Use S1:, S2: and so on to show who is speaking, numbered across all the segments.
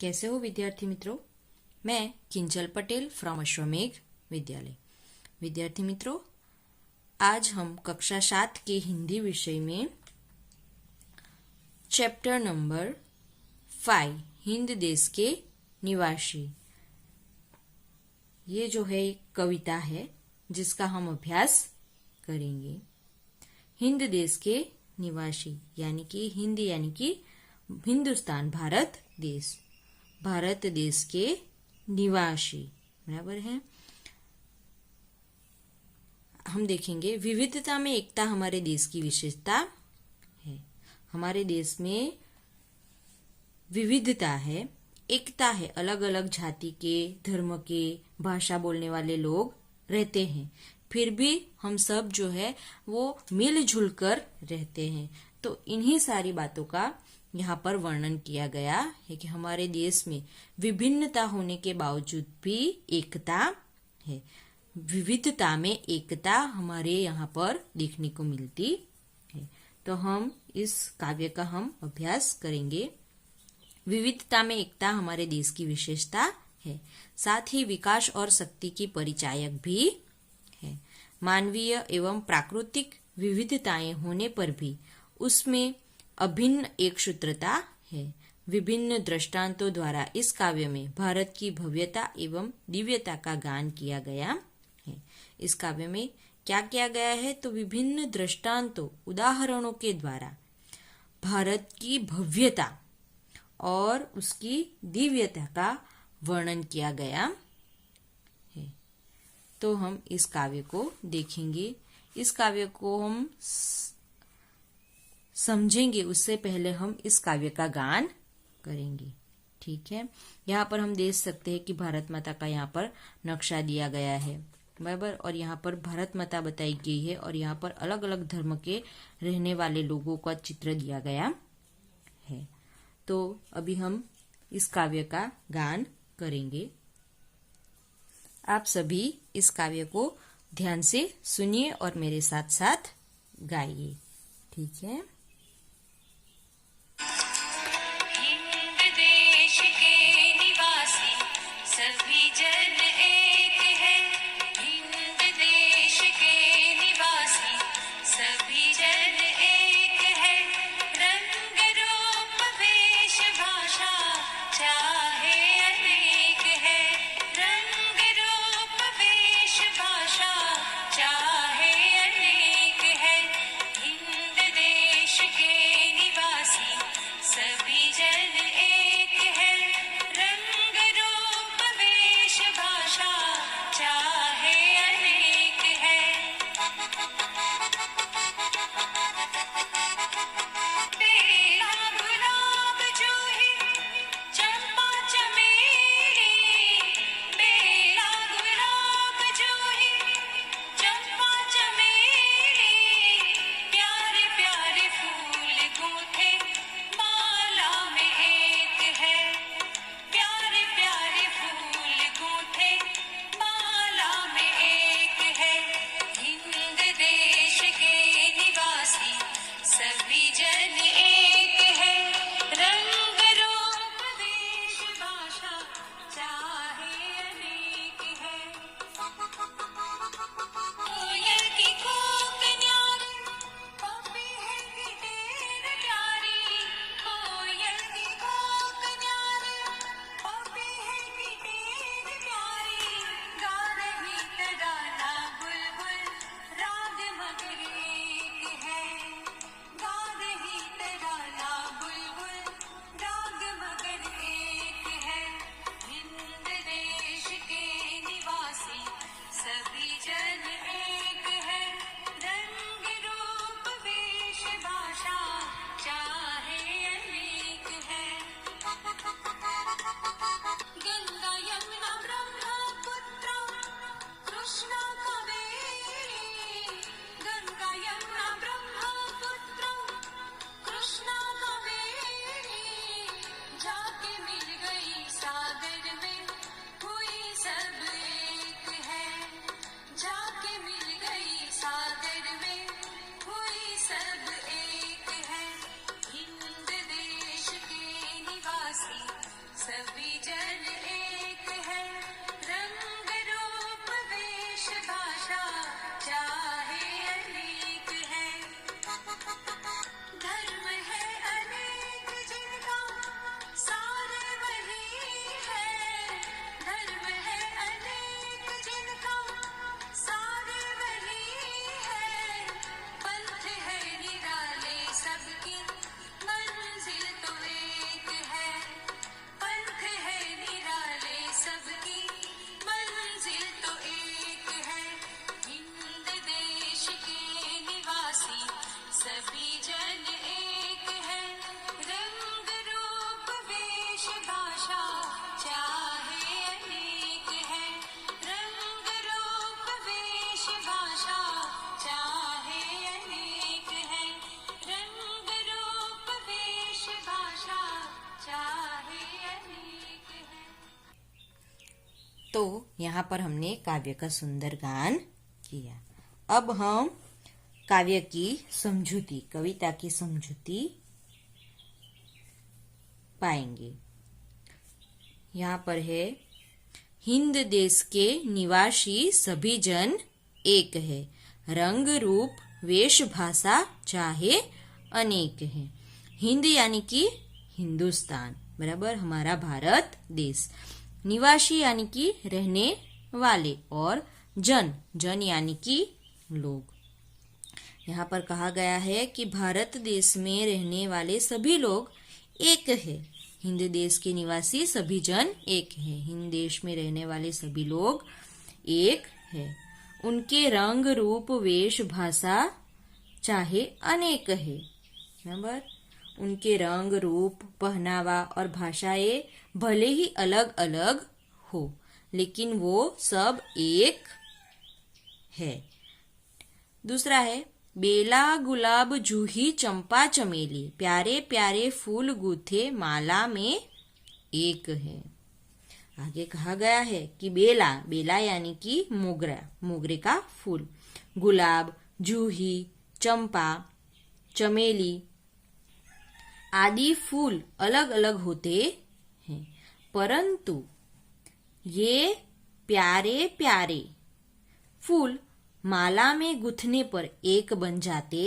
S1: कैसे हो विद्यार्थी मित्रों। मैं किंजल पटेल फ्रॉम अश्वमेघ विद्यालय। विद्यार्थी मित्रों, आज हम कक्षा 7 के हिंदी विषय में चैप्टर नंबर 5 हिंद देश के निवासी, ये जो है एक कविता है जिसका हम अभ्यास करेंगे। हिंद देश के निवासी यानी कि हिंदी यानी कि हिंदुस्तान, भारत देश, भारत देश के निवासी, बराबर है। हम देखेंगे विविधता में एकता हमारे देश की विशेषता है। हमारे देश में विविधता है, एकता है, अलग अलग जाति के, धर्म के, भाषा बोलने वाले लोग रहते हैं, फिर भी हम सब जो है वो मिलजुल कर रहते हैं। तो इन्हीं सारी बातों का यहाँ पर वर्णन किया गया है कि हमारे देश में विभिन्नता होने के बावजूद भी एकता है। विविधता में एकता हमारे यहाँ पर देखने को मिलती है। तो हम इस काव्य का हम अभ्यास करेंगे। विविधता में एकता हमारे देश की विशेषता है, साथ ही विकास और शक्ति की परिचायक भी है। मानवीय एवं प्राकृतिक विविधताएं होने पर भी उसमें अभिन्न एक सूत्रता है। विभिन्न दृष्टांतों द्वारा इस काव्य में भारत की भव्यता एवं दिव्यता का गान किया गया है। इस काव्य में क्या किया गया है, तो विभिन्न दृष्टांतों, उदाहरणों के द्वारा भारत की भव्यता और उसकी दिव्यता का वर्णन किया गया है। तो हम इस काव्य को देखेंगे, इस काव्य को हम समझेंगे, उससे पहले हम इस काव्य का गान करेंगे। ठीक है, यहाँ पर हम देख सकते हैं कि भारत माता का यहाँ पर नक्शा दिया गया है, बराबर, और यहाँ पर भारत माता बताई गई है और यहाँ पर अलग अलग धर्म के रहने वाले लोगों का चित्र दिया गया है। तो अभी हम इस काव्य का गान करेंगे। आप सभी इस काव्य को ध्यान से सुनिए और मेरे साथ साथ गाइए। ठीक है।
S2: हिंद देश के निवासी सभी जन एक है। हिंद देश के निवासी सभी जन एक है। रंग रूप वेश भाषा चाहे अनेक है। रंग रूप वेश भाषा चाहे अनेक है। हिंद देश सभी जन एक है रंग रूप वेश भाषा चाहे अनेक है धर्म है अनेक जिनका सारे वही है धर्म है अनेक जिनका सारे वही है पंथ है निराले सबकी मंजिल तो एक है पंथ है निराले सबकी मंजिल तो एक है हिंद देश के निवासी सभी जन एक है रंग रूप वेश भाषा चाहे अनेक है रंग रूप वेश भाषा चाहे अनेक है रंग रूप वेश भाषा चाहे अनेक है
S1: तो यहाँ पर हमने काव्य का सुंदर गान किया। अब हम काव्य की समझूती, कविता की समझूती पाएंगे। यहाँ पर है, हिंद देश के निवासी सभी जन एक है रंग रूप वेश भाषा चाहे अनेक है। हिंद यानी कि हिंदुस्तान, बराबर, हमारा भारत देश। निवासी यानी कि रहने वाले, और जन, जन यानी कि लोग। यहाँ पर कहा गया है कि भारत देश में रहने वाले सभी लोग एक है। हिंद देश के निवासी सभी जन एक है। हिंद देश में रहने वाले सभी लोग एक है। उनके रंग रूप वेश भाषा चाहे अनेक है, बराबर। उनके रंग रूप पहनावा और भाषाएं भले ही अलग अलग हो, लेकिन वो सब एक है। दूसरा है, बेला गुलाब जूही चंपा चमेली प्यारे प्यारे फूल गूथे माला में एक है। आगे कहा गया है कि बेला, बेला यानी कि मोगरा, मोगरे का फूल। गुलाब, जूही, चंपा, चमेली आदि फूल अलग अलग होते हैं, परंतु ये प्यारे प्यारे फूल माला में गुथने पर एक बन जाते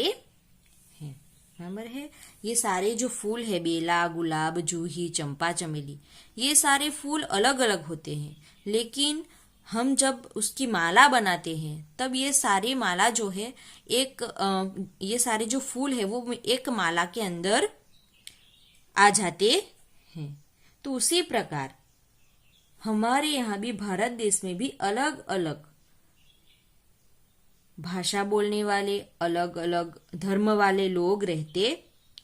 S1: हैं, बराबर है। ये सारे जो फूल है, बेला, गुलाब, जूही, चंपा, चमेली, ये सारे फूल अलग अलग होते हैं, लेकिन हम जब उसकी माला बनाते हैं तब ये सारी माला जो है ये सारे जो फूल है वो एक माला के अंदर आ जाते हैं। तो उसी प्रकार हमारे यहाँ भी भारत देश में भी अलग अलग भाषा बोलने वाले, अलग अलग धर्म वाले लोग रहते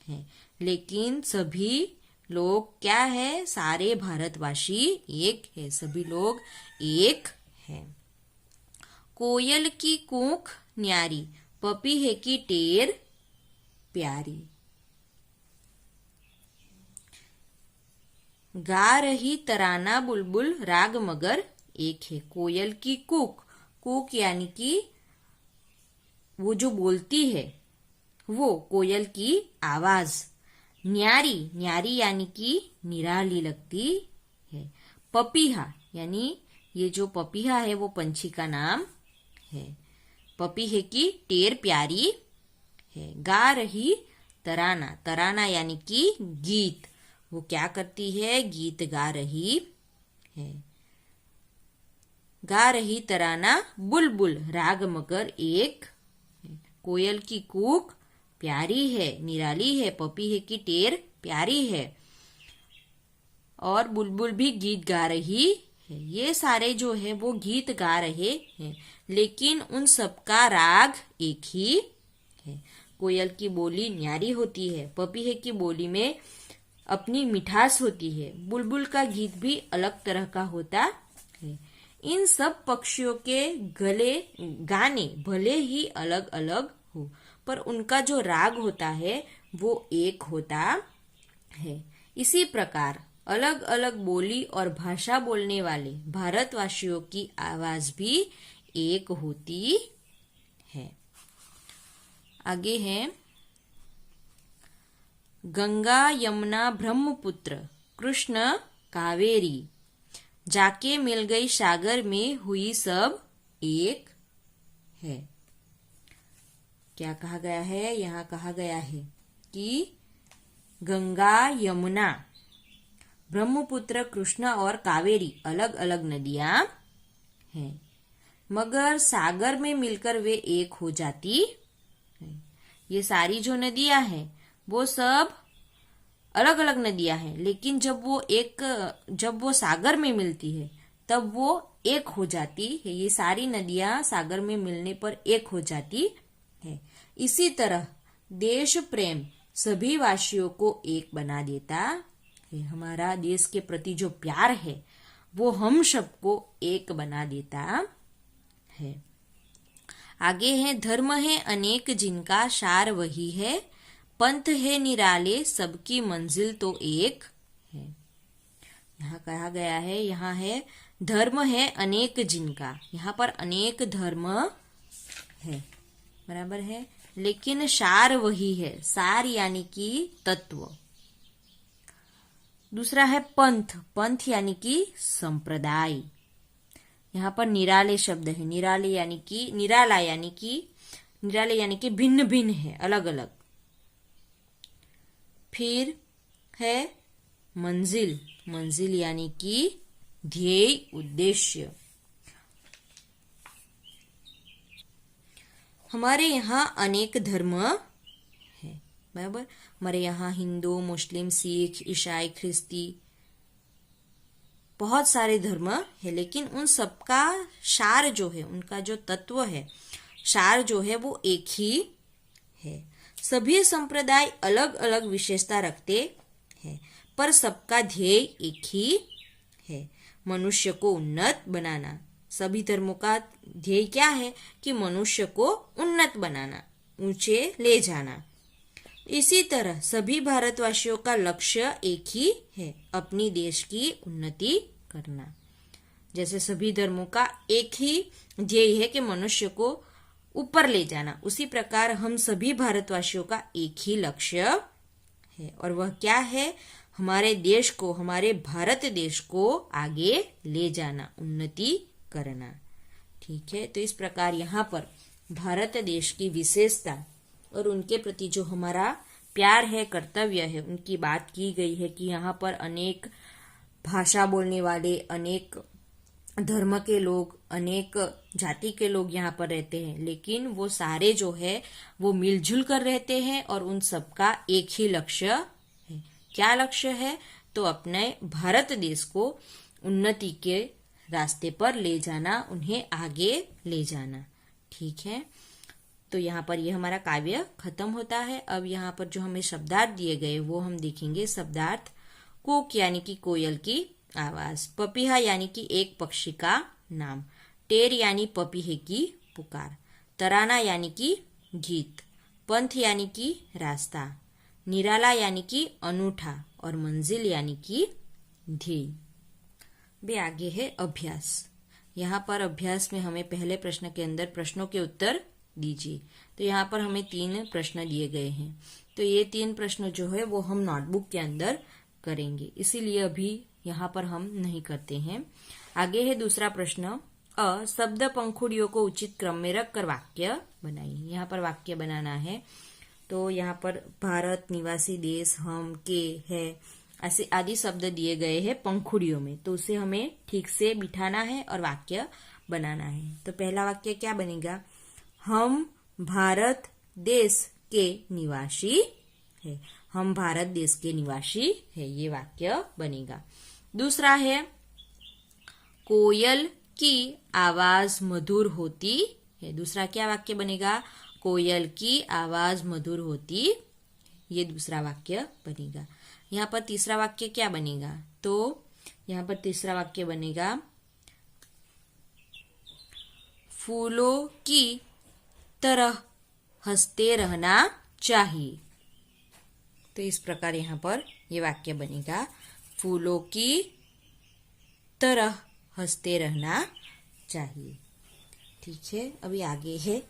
S1: हैं, लेकिन सभी लोग क्या है, सारे भारतवासी एक है, सभी लोग एक है। कोयल की कूक न्यारी पपीहे की टेर प्यारी गा रही तराना बुलबुल राग मगर एक है। कोयल की कूक, कूक यानी कि वो जो बोलती है वो कोयल की आवाज। न्यारी, न्यारी यानी कि निराली लगती है। पपीहा यानी ये जो पपीहा है वो पंछी का नाम है। पपीहे की टेर प्यारी है। गा रही तराना, तराना यानी कि गीत, वो क्या करती है, गीत गा रही है। गा रही तराना बुलबुल राग मगर एक है। कोयल की कूक प्यारी है, निराली है, पपीहे की टेर प्यारी है, और बुलबुल भी गीत गा रही है। ये सारे जो है वो गीत गा रहे हैं, लेकिन उन सबका राग एक ही है। कोयल की बोली न्यारी होती है, पपीहे की बोली में अपनी मिठास होती है, बुलबुल का गीत भी अलग तरह का होता है। इन सब पक्षियों के गले गाने भले ही अलग अलग हो, पर उनका जो राग होता है वो एक होता है। इसी प्रकार अलग अलग बोली और भाषा बोलने वाले भारतवासियों की आवाज भी एक होती है। आगे है, गंगा यमुना ब्रह्मपुत्र कृष्ण कावेरी। जाके मिल गई सागर में, हुई सब एक है। क्या कहा गया है? यहाँ कहा गया है कि गंगा, यमुना, ब्रह्मपुत्र, कृष्णा और कावेरी अलग अलग नदियां हैं, मगर सागर में मिलकर वे एक हो जाती हैं। ये सारी जो नदियां हैं वो सब अलग अलग नदियां हैं, लेकिन जब वो सागर में मिलती है तब वो एक हो जाती है। ये सारी नदियां सागर में मिलने पर एक हो जाती है। इसी तरह देश प्रेम सभी वासियों को एक बना देता है। हमारा देश के प्रति जो प्यार है वो हम सबको एक बना देता है। आगे है, धर्म है अनेक जिनका सार वही है, पंथ है निराले सबकी मंजिल तो एक है। यहाँ कहा गया है, यहाँ है धर्म है अनेक जिनका, यहाँ पर अनेक धर्म है, बराबर है, लेकिन सार वही है। सार यानी कि तत्व। दूसरा है पंथ, पंथ यानी कि संप्रदाय। यहाँ पर निराले शब्द है, निराले यानी कि निराला यानी कि भिन्न भिन्न है, अलग अलग। फिर है मंजिल, मंजिल यानी कि ध्येय, उद्देश्य। हमारे यहाँ अनेक धर्म है, बराबर। हमारे यहाँ हिंदू, मुस्लिम, सिख, ईसाई, ख्रिस्ती बहुत सारे धर्म है, लेकिन उन सबका सार जो है, उनका जो तत्व है, सार जो है वो एक ही है। सभी संप्रदाय अलग अलग विशेषता रखते हैं, पर सबका ध्येय एक ही है, मनुष्य को उन्नत बनाना। सभी धर्मों का ध्येय क्या है? कि मनुष्य को उन्नत बनाना, ऊंचे ले जाना। इसी तरह सभी भारतवासियों का लक्ष्य एक ही है, अपनी देश की उन्नति करना। जैसे सभी धर्मों का एक ही ध्येय है कि मनुष्य को ऊपर ले जाना, उसी प्रकार हम सभी भारतवासियों का एक ही लक्ष्य है, और वह क्या है? हमारे देश को, हमारे भारत देश को आगे ले जाना, उन्नति करना। ठीक है, तो इस प्रकार यहाँ पर भारत देश की विशेषता और उनके प्रति जो हमारा प्यार है, कर्तव्य है, उनकी बात की गई है कि यहाँ पर अनेक भाषा बोलने वाले, अनेक धर्म के लोग, अनेक जाति के लोग यहाँ पर रहते हैं, लेकिन वो सारे जो है वो मिलजुल कर रहते हैं और उन सबका एक ही लक्ष्य है। क्या लक्ष्य है? तो अपने भारत देश को उन्नति के रास्ते पर ले जाना, उन्हें आगे ले जाना। ठीक है, तो यहाँ पर ये हमारा काव्य खत्म होता है। अब यहाँ पर जो हमें शब्दार्थ दिए गए वो हम देखेंगे। शब्दार्थ: कूक यानी कि कोयल की आवाज, पपीहा यानी कि एक पक्षी का नाम, टेर यानी पपीहे की पुकार, तराना यानी कि गीत, पंथ यानी कि रास्ता, निराला यानी कि अनूठा, और मंजिल यानी कि ध्येय। बे आगे है अभ्यास। यहाँ पर अभ्यास में हमें पहले प्रश्न के अंदर प्रश्नों के उत्तर दीजिए। तो यहाँ पर हमें 3 प्रश्न दिए गए हैं, तो ये 3 प्रश्न जो है वो हम नोटबुक के अंदर करेंगे, इसीलिए अभी यहाँ पर हम नहीं करते हैं। आगे है दूसरा प्रश्न, शब्द पंखुड़ियों को उचित क्रम में रखकर वाक्य बनाइए। यहाँ पर वाक्य बनाना है, तो यहाँ पर भारत, निवासी देश, हम, के, है, ऐसे आदि शब्द दिए गए हैं पंखुड़ियों में, तो उसे हमें ठीक से बिठाना है और वाक्य बनाना है। तो पहला वाक्य क्या बनेगा? हम भारत देश के निवासी है, हम भारत देश के निवासी है, ये वाक्य बनेगा। दूसरा है, कोयल की आवाज मधुर होती है। दूसरा क्या वाक्य बनेगा? कोयल की आवाज मधुर होती, ये दूसरा वाक्य बनेगा। यहाँ पर तीसरा वाक्य क्या बनेगा? तो यहाँ पर तीसरा वाक्य बनेगा, फूलों की तरह हंसते रहना चाहिए। तो इस प्रकार यहाँ पर ये वाक्य बनेगा, फूलों की तरह हंसते रहना चाहिए। ठीक है, अभी आगे है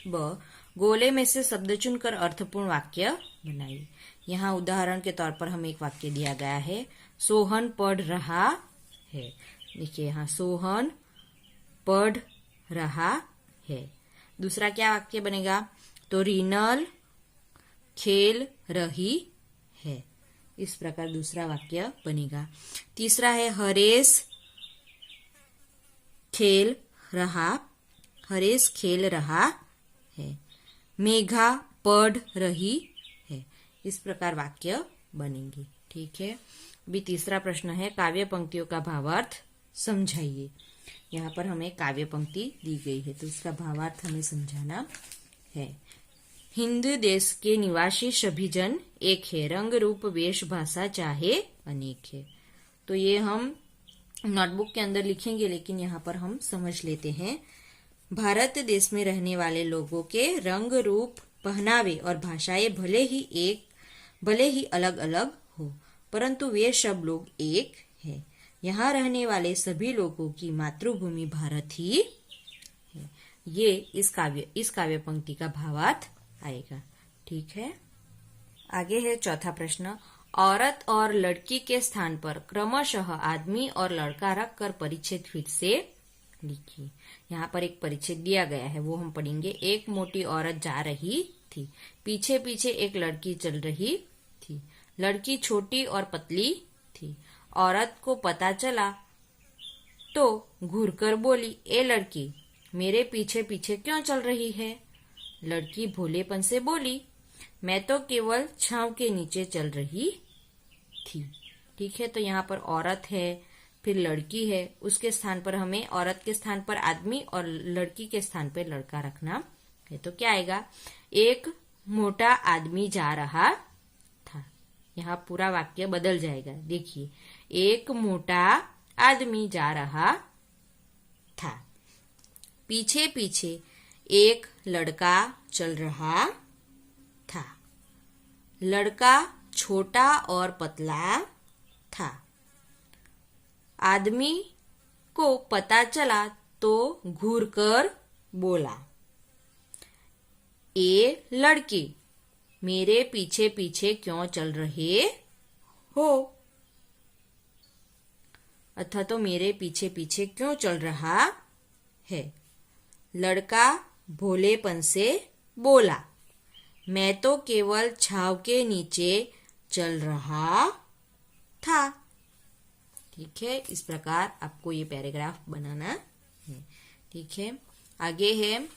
S1: ब, गोले में से शब्द चुनकर अर्थपूर्ण वाक्य बनाइए। यहाँ उदाहरण के तौर पर हमें एक वाक्य दिया गया है, सोहन पढ़ रहा है। देखिए यहाँ सोहन पढ़ रहा है। दूसरा क्या वाक्य बनेगा? तो रीनल खेल रही है। इस प्रकार दूसरा वाक्य बनेगा। तीसरा है हरेश खेल रहा है। मेघा पढ़ रही है। इस प्रकार वाक्य बनेंगे। ठीक है। अभी तीसरा प्रश्न है काव्य पंक्तियों का भावार्थ समझाइए। यहाँ पर हमें काव्य पंक्ति दी गई है तो उसका भावार्थ हमें समझाना है। हिंदू देश के निवासी सभी जन एक है, रंग रूप वेश भाषा चाहे अनेक है। तो ये हम नोटबुक के अंदर लिखेंगे, लेकिन यहाँ पर हम समझ लेते हैं। भारत देश में रहने वाले लोगों के रंग रूप पहनावे और भाषाएं भले ही अलग अलग हो, परंतु वे सब लोग एक है। यहाँ रहने वाले सभी लोगों की मातृभूमि भारत ही है। ये इस काव्य पंक्ति का भावार्थ आएगा। ठीक है। आगे है चौथा प्रश्न। औरत और लड़की के स्थान पर क्रमशः आदमी और लड़का रख कर परिच्छेद फिर से लिखिए। यहाँ पर एक परिच्छेद दिया गया है, वो हम पढ़ेंगे। एक मोटी औरत जा रही थी, पीछे पीछे एक लड़की चल रही थी। लड़की छोटी और पतली थी। औरत को पता चला तो घूरकर बोली, ए लड़की, मेरे पीछे पीछे क्यों चल रही है? लड़की भोलेपन से बोली, मैं तो केवल छांव के नीचे चल रही थी। ठीक है। तो यहाँ पर औरत है, फिर लड़की है, उसके स्थान पर हमें औरत के स्थान पर आदमी और लड़की के स्थान पर लड़का रखना है। तो क्या आएगा? एक मोटा आदमी जा रहा था। यहाँ पूरा वाक्य बदल जाएगा। देखिए, एक मोटा आदमी जा रहा था, पीछे पीछे एक लड़का चल रहा था। लड़का छोटा और पतला था। आदमी को पता चला तो घूरकर बोला, ए लड़की, मेरे पीछे पीछे क्यों चल रहे हो? अथवा तो मेरे पीछे पीछे क्यों चल रहा है? लड़का भोलेपन से बोला, मैं तो केवल छांव के नीचे चल रहा था। ठीक है। इस प्रकार आपको ये पैराग्राफ बनाना है। ठीक है। आगे है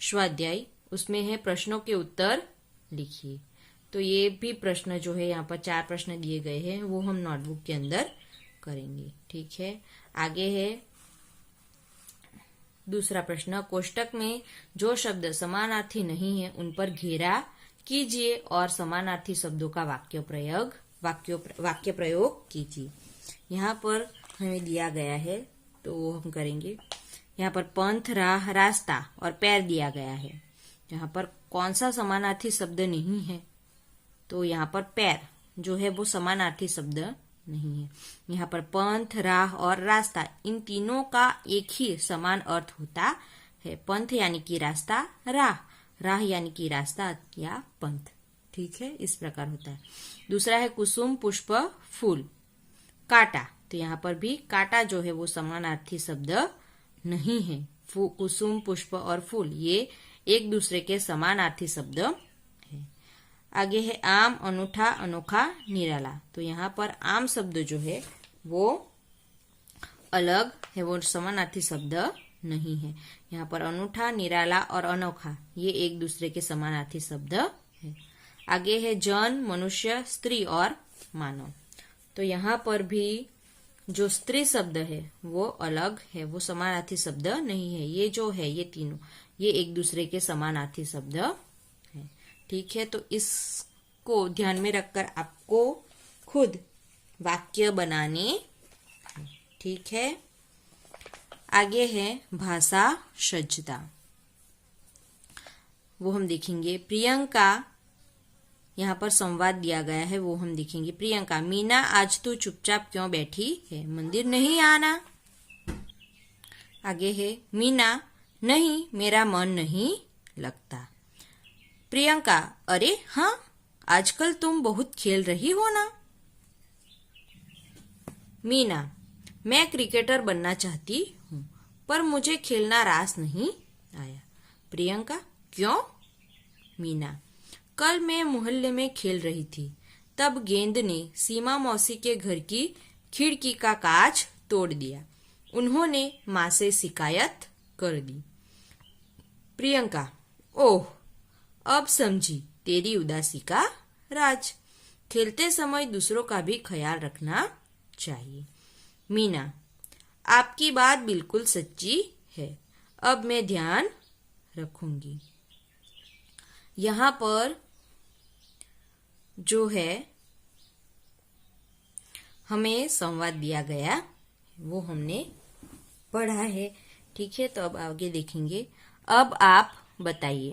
S1: स्वाध्याय, उसमें है प्रश्नों के उत्तर लिखिए। तो ये भी प्रश्न जो है, यहाँ पर 4 प्रश्न दिए गए हैं, वो हम नोटबुक के अंदर करेंगे। ठीक है। आगे है दूसरा प्रश्न। कोष्टक में जो शब्द समानार्थी नहीं है उन पर घेरा कीजिए और समानार्थी शब्दों का वाक्य प्रयोग कीजिए। यहाँ पर हमें दिया गया है तो वो हम करेंगे। यहाँ पर पंथ, राह, रास्ता और पैर दिया गया है। यहाँ पर कौन सा समानार्थी शब्द नहीं है? तो यहाँ पर पैर जो है वो समानार्थी शब्द नहीं है। यहाँ पर पंथ, राह और रास्ता, इन तीनों का एक ही समान अर्थ होता है। पंथ यानी कि रास्ता, राह यानी कि रास्ता या पंथ। ठीक है। इस प्रकार होता है। दूसरा है कुसुम, पुष्प, फूल, काटा। तो यहाँ पर भी काटा जो है वो समानार्थी शब्द नहीं है। कुसुम, पुष्प और फूल ये एक दूसरे के समानार्थी शब्द है। आगे है आम, अनूठा, अनोखा, निराला। तो यहाँ पर आम शब्द जो है वो अलग है, वो समानार्थी शब्द नहीं है। यहाँ पर अनूठा, निराला और अनोखा ये एक दूसरे के समानार्थी शब्द है। आगे है जन, मनुष्य, स्त्री और मानव। तो यहाँ पर भी जो स्त्री शब्द है वो अलग है, वो समानार्थी शब्द नहीं है। ये जो है ये तीनों ये एक दूसरे के समानार्थी शब्द है। ठीक है। तो इसको ध्यान में रखकर आपको खुद वाक्य बनाने हैं। ठीक है। आगे है भाषा सज्जता, वो हम देखेंगे। प्रियंका, यहाँ पर संवाद दिया गया है वो हम देखेंगे। प्रियंका, मीना आज तू चुपचाप क्यों बैठी है, मंदिर नहीं आना? आगे है मीना, नहीं मेरा मन नहीं लगता। प्रियंका, अरे हाँ, आजकल तुम बहुत खेल रही हो ना? मीना, मैं क्रिकेटर बनना चाहती हूँ, पर मुझे खेलना रास नहीं आया। प्रियंका, क्यों? मीना, कल मैं मोहल्ले में खेल रही थी, तब गेंद ने सीमा मौसी के घर की खिड़की का कांच तोड़ दिया। उन्होंने माँ से शिकायत कर दी। प्रियंका, ओह, अब समझी तेरी उदासी का राज। खेलते समय दूसरों का भी ख्याल रखना चाहिए। मीना, आपकी बात बिल्कुल सच्ची है, अब मैं ध्यान रखूंगी। यहाँ पर जो है हमें संवाद दिया गया वो हमने पढ़ा है। ठीक है, तो अब आगे देखेंगे। अब आप बताइए।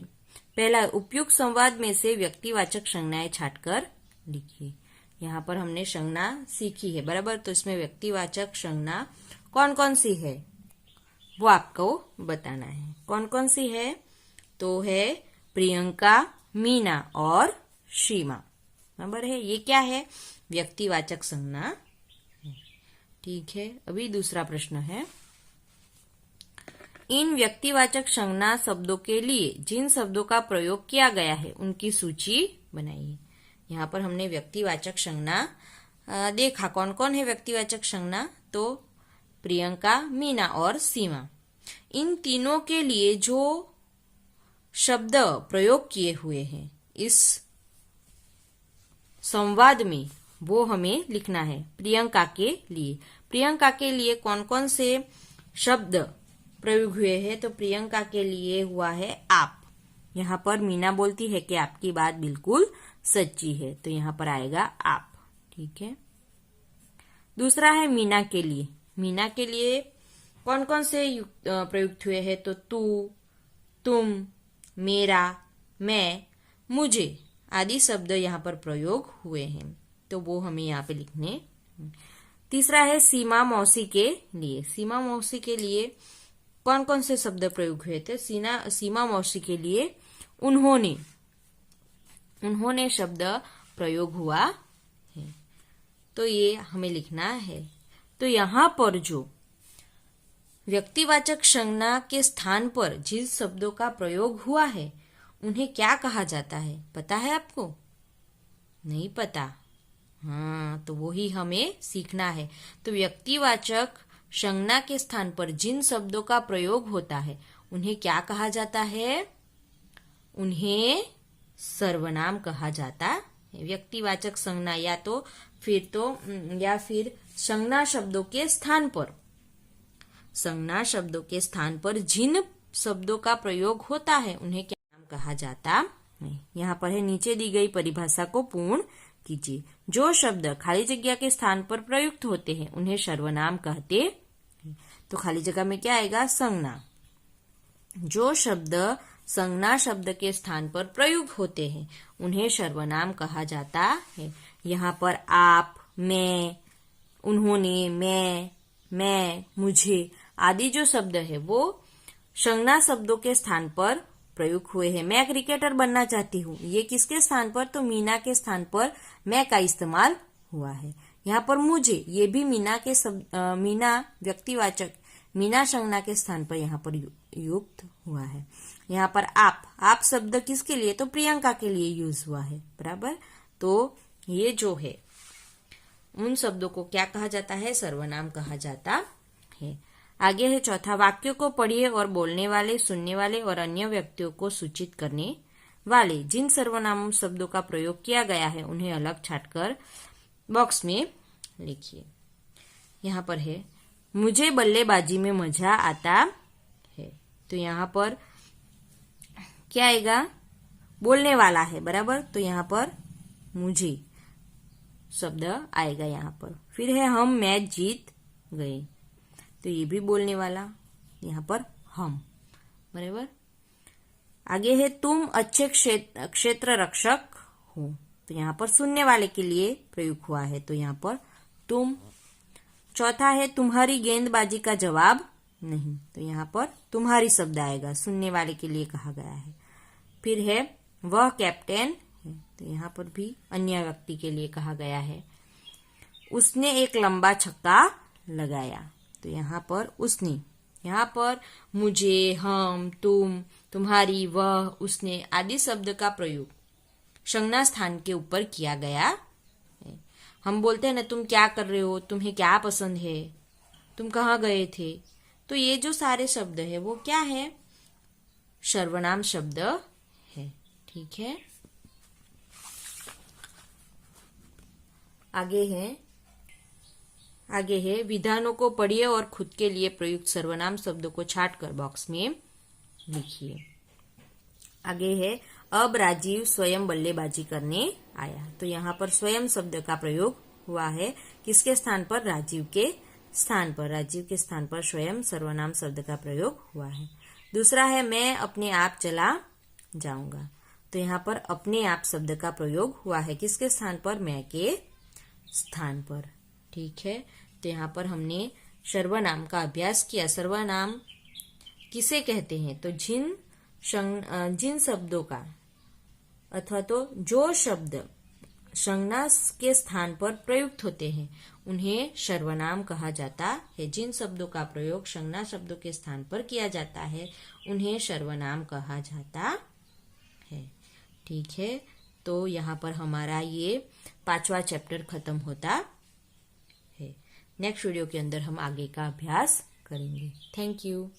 S1: पहला, उपयुक्त संवाद में से व्यक्तिवाचक संज्ञाएं छांटकर लिखिए। यहाँ पर हमने संज्ञा सीखी है, बराबर। तो इसमें व्यक्तिवाचक संज्ञा कौन कौन सी है वो आपको बताना है। कौन कौन सी है? तो है प्रियंका, मीना और सीमा, बराबर है। ये क्या है? व्यक्तिवाचक संज्ञा है। ठीक है, अभी दूसरा प्रश्न है। इन व्यक्तिवाचक संज्ञा शब्दों के लिए जिन शब्दों का प्रयोग किया गया है उनकी सूची बनाइए। यहाँ पर हमने व्यक्तिवाचक संज्ञा देखा। कौन कौन है व्यक्तिवाचक संज्ञा? तो प्रियंका, मीना और सीमा। इन तीनों के लिए जो शब्द प्रयोग किए हुए हैं इस संवाद में वो हमें लिखना है। प्रियंका के लिए कौन कौन से शब्द प्रयोग हुए हैं? तो प्रियंका के लिए हुआ है आप। यहाँ पर मीना बोलती है कि आपकी बात बिल्कुल सच्ची है, तो यहाँ पर आएगा आप। ठीक है, दूसरा है मीना के लिए कौन कौन से प्रयुक्त हुए हैं? तो तू, तुम, मेरा, मैं, मुझे आदि शब्द यहाँ पर प्रयोग हुए हैं, तो वो हमें यहाँ पे लिखने। तीसरा है सीमा मौसी के लिए कौन कौन से शब्द प्रयोग हुए थे? सीमा मौसी के लिए उन्होंने शब्द प्रयोग हुआ है, तो ये हमें लिखना है। तो यहाँ पर जो व्यक्तिवाचक संज्ञा के स्थान पर जिस शब्दों का प्रयोग हुआ है उन्हें क्या कहा जाता है? पता है आपको? नहीं पता? हाँ, तो वही हमें सीखना है। तो व्यक्तिवाचक संज्ञा के स्थान पर जिन शब्दों का प्रयोग होता है उन्हें क्या कहा जाता है? उन्हें सर्वनाम कहा जाता है। व्यक्तिवाचक संज्ञा या फिर संज्ञा शब्दों के स्थान पर जिन शब्दों का प्रयोग होता है उन्हें क्या नाम कहा जाता है? यहाँ पर है, नीचे दी गई परिभाषा को पूर्ण कीजिए। जो शब्द खाली जगह के स्थान पर प्रयुक्त होते हैं उन्हें सर्वनाम कहते हैं। तो खाली जगह में क्या आएगा? संज्ञा। जो शब्द संज्ञा शब्द के स्थान पर प्रयुक्त होते हैं उन्हें सर्वनाम कहा जाता है। यहाँ पर आप, मैं, उन्होंने, मैं, मुझे आदि जो शब्द है वो संज्ञा शब्दों के स्थान पर प्रयुक्त हुए हैं। मैं क्रिकेटर बनना चाहती हूँ, ये किसके स्थान पर? तो मीना के स्थान पर मैं का इस्तेमाल हुआ है। यहाँ पर मुझे, ये भी मीना व्यक्तिवाचक मीना संज्ञा के स्थान पर यहाँ पर युक्त हुआ है। यहाँ पर आप शब्द किसके लिए? तो प्रियंका के लिए यूज हुआ है, बराबर। तो ये जो है उन शब्दों को क्या कहा जाता है? सर्वनाम कहा जाता है। आगे है चौथा, वाक्यों को पढ़िए और बोलने वाले, सुनने वाले और अन्य व्यक्तियों को सूचित करने वाले जिन सर्वनाम शब्दों का प्रयोग किया गया है उन्हें अलग छांटकर बॉक्स में लिखिए। यहाँ पर है, मुझे बल्लेबाजी में मजा आता है, तो यहाँ पर क्या आएगा? बोलने वाला है, बराबर। तो यहाँ पर मुझे शब्द आएगा यहाँ पर। फिर है हम मैच जीत गए, तो ये भी बोलने वाला, यहाँ पर हम, बराबर। आगे है तुम अच्छे क्षेत्र रक्षक हो, तो यहाँ पर सुनने वाले के लिए प्रयोग हुआ है, तो यहाँ पर तुम। चौथा है तुम्हारी गेंदबाजी का जवाब नहीं, तो यहाँ पर तुम्हारी शब्द आएगा, सुनने वाले के लिए कहा गया है। फिर है वह कैप्टन है, तो यहाँ पर भी अन्य व्यक्ति के लिए कहा गया है। उसने एक लंबा छक्का लगाया। तो यहाँ पर उसने, यहाँ पर मुझे, हम, तुम, तुम्हारी, वह, उसने आदि शब्द का प्रयोग संज्ञा स्थान के ऊपर किया गया है। हम बोलते हैं ना, तुम क्या कर रहे हो, तुम्हें क्या पसंद है, तुम कहाँ गए थे। तो ये जो सारे शब्द है वो क्या है, सर्वनाम शब्द है। ठीक है, आगे है विधानों को पढ़िए और खुद के लिए प्रयुक्त सर्वनाम शब्दों को छांटकर बॉक्स में लिखिए। आगे है अब राजीव स्वयं बल्लेबाजी करने आया। तो यहाँ पर स्वयं शब्द का प्रयोग हुआ है, किसके स्थान पर, राजीव के स्थान पर। राजीव के स्थान पर स्वयं सर्वनाम शब्द का प्रयोग हुआ है। दूसरा है मैं अपने आप चला जाऊंगा। तो यहाँ पर अपने आप शब्द का प्रयोग हुआ है, किसके स्थान पर, मैं के स्थान पर। ठीक है, तो यहाँ पर हमने सर्वनाम का अभ्यास किया। सर्वनाम किसे कहते हैं, तो जिन शब्दों का अथवा तो जो शब्द संज्ञा के स्थान पर प्रयुक्त होते हैं उन्हें सर्वनाम कहा जाता है। जिन शब्दों का प्रयोग संज्ञा शब्दों के स्थान पर किया जाता है उन्हें सर्वनाम कहा जाता है। ठीक है, तो यहाँ पर हमारा ये 5वां चैप्टर खत्म होता है। नेक्स्ट वीडियो के अंदर हम आगे का अभ्यास करेंगे। Thank you.